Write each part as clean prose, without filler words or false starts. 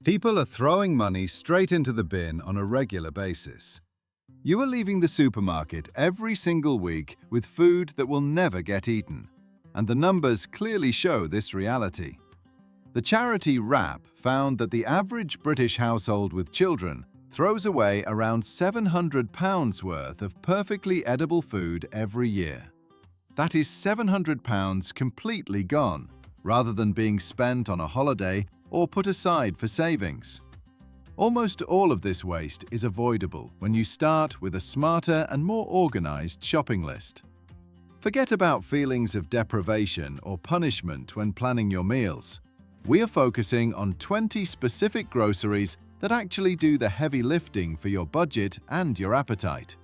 People are throwing money straight into the bin on a regular basis. You are leaving the supermarket every single week with food that will never get eaten, and the numbers clearly show this reality. The charity WRAP found that the average British household with children throws away around £700 worth of perfectly edible food every year. That is £700 completely gone, rather than being spent on a holiday or put aside for savings. Almost all of this waste is avoidable when you start with a smarter and more organized shopping list. Forget about feelings of deprivation or punishment when planning your meals. We are focusing on 20 specific groceries that actually do the heavy lifting for your budget and your appetite.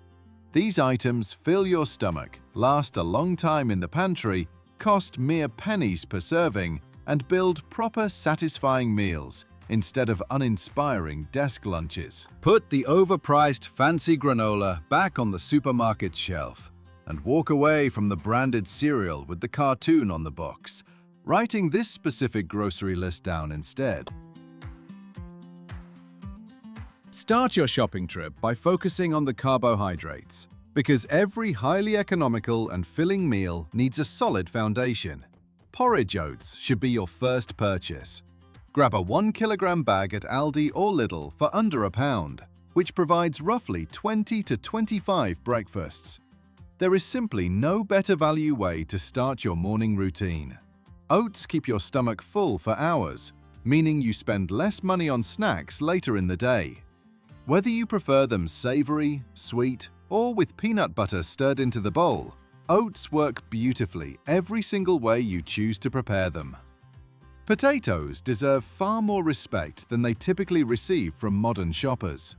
These items fill your stomach, last a long time in the pantry, cost mere pennies per serving, and build proper, satisfying meals instead of uninspiring desk lunches. Put the overpriced fancy granola back on the supermarket shelf and walk away from the branded cereal with the cartoon on the box, writing this specific grocery list down instead. Start your shopping trip by focusing on the carbohydrates, because every highly economical and filling meal needs a solid foundation. Porridge oats should be your first purchase. Grab a 1 kilogram bag at Aldi or Lidl for under £1, which provides roughly 20 to 25 breakfasts. There is simply no better value way to start your morning routine. Oats keep your stomach full for hours, meaning you spend less money on snacks later in the day. Whether you prefer them savory, sweet, or with peanut butter stirred into the bowl, oats work beautifully every single way you choose to prepare them. Potatoes deserve far more respect than they typically receive from modern shoppers.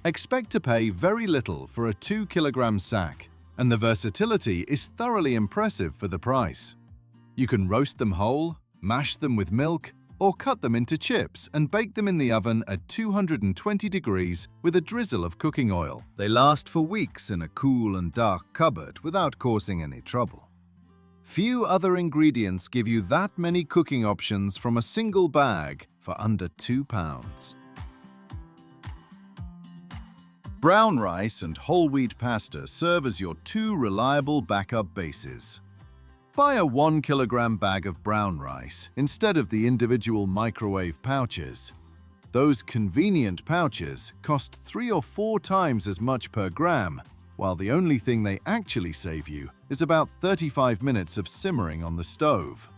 Expect to pay very little for a 2 kilogram sack, and the versatility is thoroughly impressive for the price. You can roast them whole, mash them with milk, or cut them into chips and bake them in the oven at 220 degrees with a drizzle of cooking oil. They last for weeks in a cool and dark cupboard without causing any trouble. Few other ingredients give you that many cooking options from a single bag for under £2. Brown rice and whole wheat pasta serve as your two reliable backup bases. Buy a 1 kilogram bag of brown rice instead of the individual microwave pouches. Those convenient pouches cost 3 or 4 times as much per gram, while the only thing they actually save you is about 35 minutes of simmering on the stove.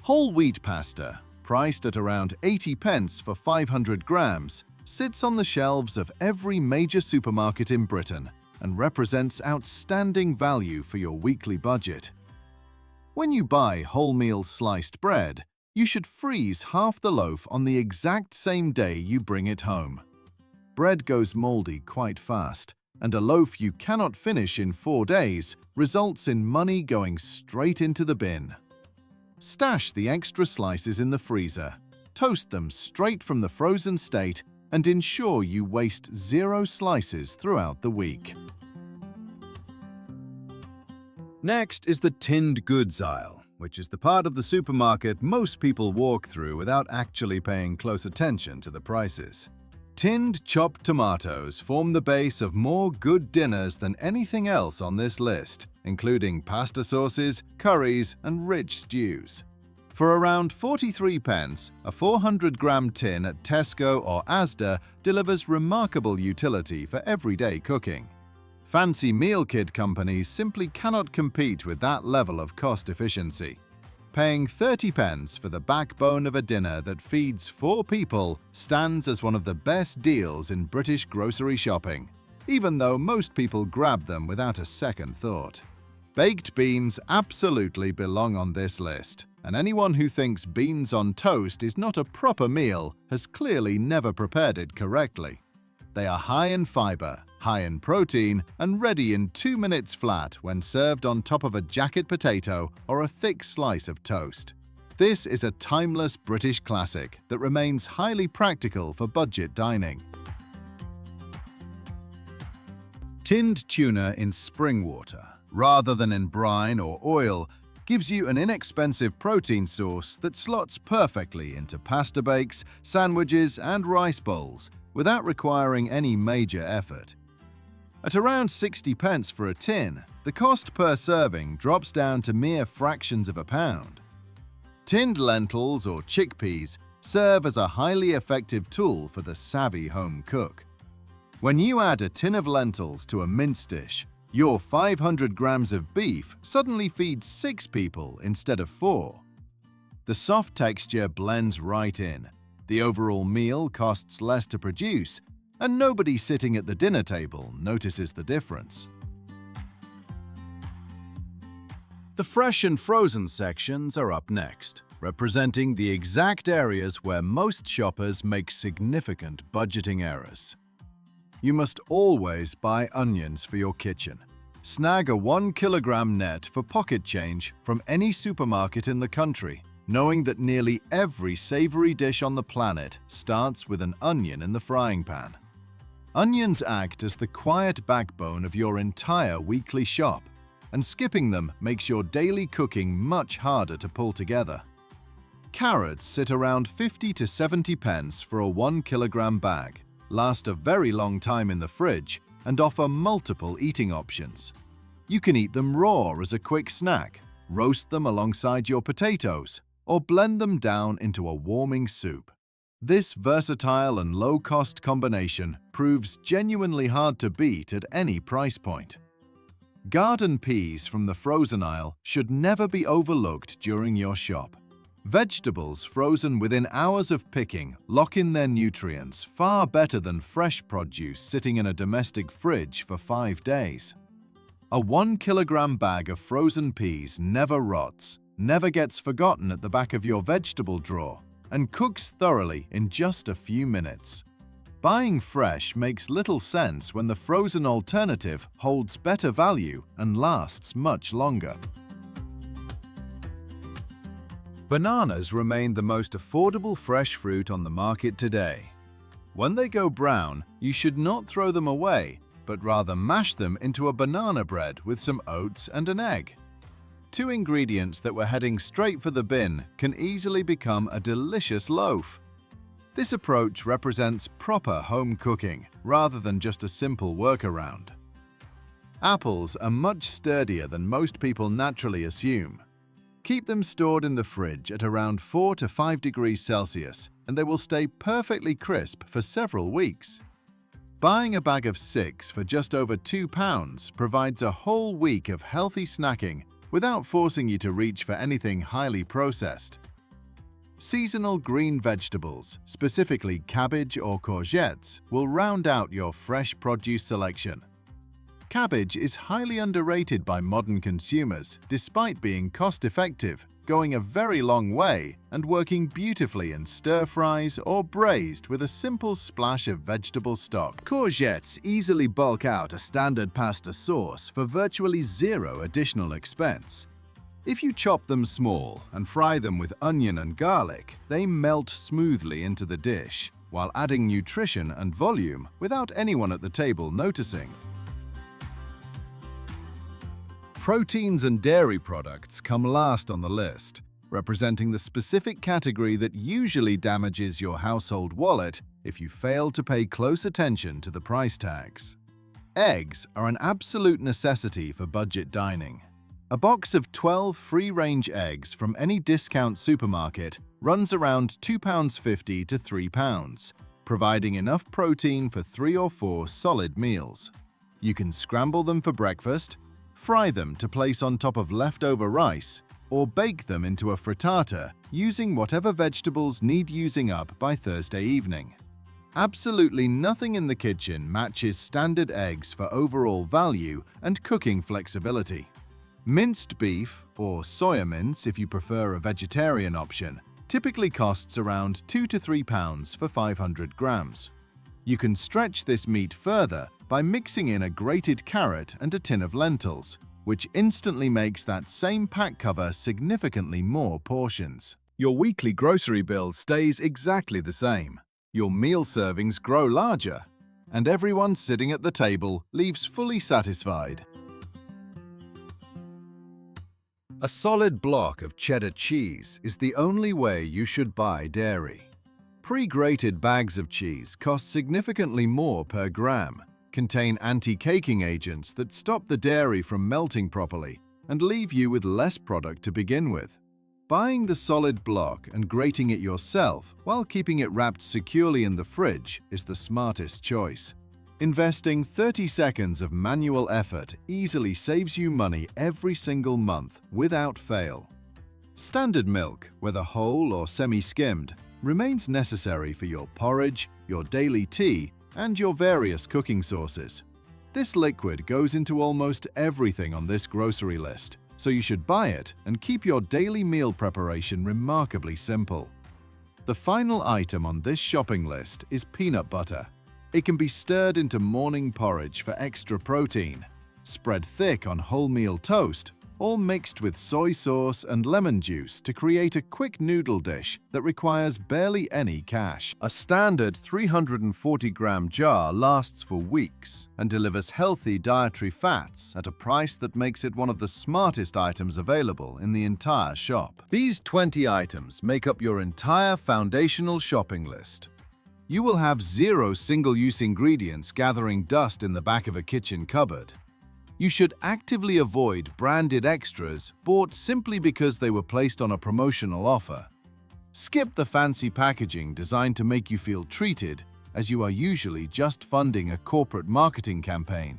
Whole wheat pasta, priced at around 80 pence for 500 grams, sits on the shelves of every major supermarket in Britain and represents outstanding value for your weekly budget. When you buy wholemeal sliced bread, you should freeze half the loaf on the exact same day you bring it home. Bread goes moldy quite fast, and a loaf you cannot finish in 4 days results in money going straight into the bin. Stash the extra slices in the freezer, toast them straight from the frozen state, and ensure you waste 0 slices throughout the week. Next is the tinned goods aisle, which is the part of the supermarket most people walk through without actually paying close attention to the prices. Tinned chopped tomatoes form the base of more good dinners than anything else on this list, including pasta sauces, curries, and rich stews. For around 43 pence, a 400-gram tin at Tesco or Asda delivers remarkable utility for everyday cooking. Fancy meal kit companies simply cannot compete with that level of cost efficiency. Paying 30 pence for the backbone of a dinner that feeds 4 people stands as one of the best deals in British grocery shopping, even though most people grab them without a second thought. Baked beans absolutely belong on this list, and anyone who thinks beans on toast is not a proper meal has clearly never prepared it correctly. They are high in fiber, high in protein, and ready in 2 minutes flat when served on top of a jacket potato or a thick slice of toast. This is a timeless British classic that remains highly practical for budget dining. Tinned tuna in spring water, rather than in brine or oil, gives you an inexpensive protein source that slots perfectly into pasta bakes, sandwiches, and rice bowls without requiring any major effort. At around 60 pence for a tin, the cost per serving drops down to mere fractions of a pound. Tinned lentils or chickpeas serve as a highly effective tool for the savvy home cook. When you add a tin of lentils to a mince dish, your 500 grams of beef suddenly feeds 6 people instead of 4. The soft texture blends right in, the overall meal costs less to produce, and nobody sitting at the dinner table notices the difference. The fresh and frozen sections are up next, representing the exact areas where most shoppers make significant budgeting errors. You must always buy onions for your kitchen. Snag a 1 kilogram net for pocket change from any supermarket in the country, knowing that nearly every savory dish on the planet starts with an onion in the frying pan. Onions act as the quiet backbone of your entire weekly shop, and skipping them makes your daily cooking much harder to pull together. Carrots sit around 50 to 70 pence for a 1 kilogram bag, last a very long time in the fridge, and offer multiple eating options. You can eat them raw as a quick snack, roast them alongside your potatoes, or blend them down into a warming soup. This versatile and low-cost combination proves genuinely hard to beat at any price point. Garden peas from the frozen aisle should never be overlooked during your shop. Vegetables frozen within hours of picking lock in their nutrients far better than fresh produce sitting in a domestic fridge for 5 days. A 1 kilogram bag of frozen peas never rots, never gets forgotten at the back of your vegetable drawer, and cooks thoroughly in just a few minutes. Buying fresh makes little sense when the frozen alternative holds better value and lasts much longer. Bananas remain the most affordable fresh fruit on the market today. When they go brown, you should not throw them away, but rather mash them into a banana bread with some oats and an egg. 2 ingredients that were heading straight for the bin can easily become a delicious loaf. This approach represents proper home cooking rather than just a simple workaround. Apples are much sturdier than most people naturally assume. Keep them stored in the fridge at around 4 to 5 degrees Celsius and they will stay perfectly crisp for several weeks. Buying a bag of 6 for just over £2 provides a whole week of healthy snacking without forcing you to reach for anything highly processed. Seasonal green vegetables, specifically cabbage or courgettes, will round out your fresh produce selection. Cabbage is highly underrated by modern consumers despite being cost-effective, going a very long way and working beautifully in stir-fries or braised with a simple splash of vegetable stock. Courgettes easily bulk out a standard pasta sauce for virtually zero additional expense. If you chop them small and fry them with onion and garlic, they melt smoothly into the dish, while adding nutrition and volume without anyone at the table noticing. Proteins and dairy products come last on the list, representing the specific category that usually damages your household wallet if you fail to pay close attention to the price tags. Eggs are an absolute necessity for budget dining. A box of 12 free-range eggs from any discount supermarket runs around £2.50 to £3, providing enough protein for 3 or 4 solid meals. You can scramble them for breakfast, fry them to place on top of leftover rice, or bake them into a frittata using whatever vegetables need using up by Thursday evening. Absolutely nothing in the kitchen matches standard eggs for overall value and cooking flexibility. Minced beef, or soya mince if you prefer a vegetarian option, typically costs around £2 to £3 for 500 grams. You can stretch this meat further by mixing in a grated carrot and a tin of lentils, which instantly makes that same pack cover significantly more portions. Your weekly grocery bill stays exactly the same. Your meal servings grow larger, and everyone sitting at the table leaves fully satisfied. A solid block of cheddar cheese is the only way you should buy dairy. Pre-grated bags of cheese cost significantly more per gram, contain anti-caking agents that stop the dairy from melting properly, and leave you with less product to begin with. Buying the solid block and grating it yourself while keeping it wrapped securely in the fridge is the smartest choice. Investing 30 seconds of manual effort easily saves you money every single month without fail. Standard milk, whether whole or semi-skimmed, remains necessary for your porridge, your daily tea, and your various cooking sauces. This liquid goes into almost everything on this grocery list, so you should buy it and keep your daily meal preparation remarkably simple. The final item on this shopping list is peanut butter. It can be stirred into morning porridge for extra protein, spread thick on wholemeal toast, or mixed with soy sauce and lemon juice to create a quick noodle dish that requires barely any cash. A standard 340-gram jar lasts for weeks and delivers healthy dietary fats at a price that makes it one of the smartest items available in the entire shop. These 20 items make up your entire foundational shopping list. You will have 0 single-use ingredients gathering dust in the back of a kitchen cupboard. You should actively avoid branded extras bought simply because they were placed on a promotional offer. Skip the fancy packaging designed to make you feel treated, as you are usually just funding a corporate marketing campaign.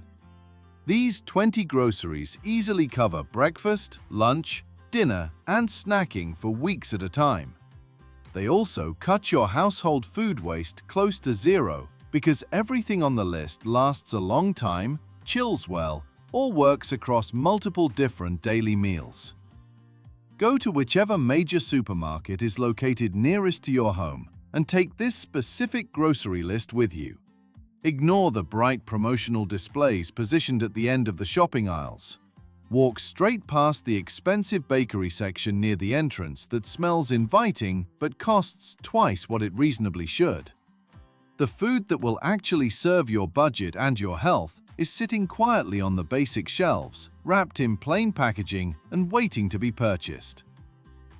These 20 groceries easily cover breakfast, lunch, dinner, and snacking for weeks at a time. They also cut your household food waste close to 0 because everything on the list lasts a long time, chills well, or works across multiple different daily meals. Go to whichever major supermarket is located nearest to your home and take this specific grocery list with you. Ignore the bright promotional displays positioned at the end of the shopping aisles. Walk straight past the expensive bakery section near the entrance that smells inviting but costs twice what it reasonably should. The food that will actually serve your budget and your health is sitting quietly on the basic shelves, wrapped in plain packaging and waiting to be purchased.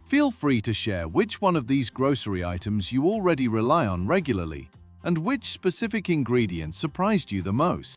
Feel free to share which one of these grocery items you already rely on regularly and which specific ingredient surprised you the most.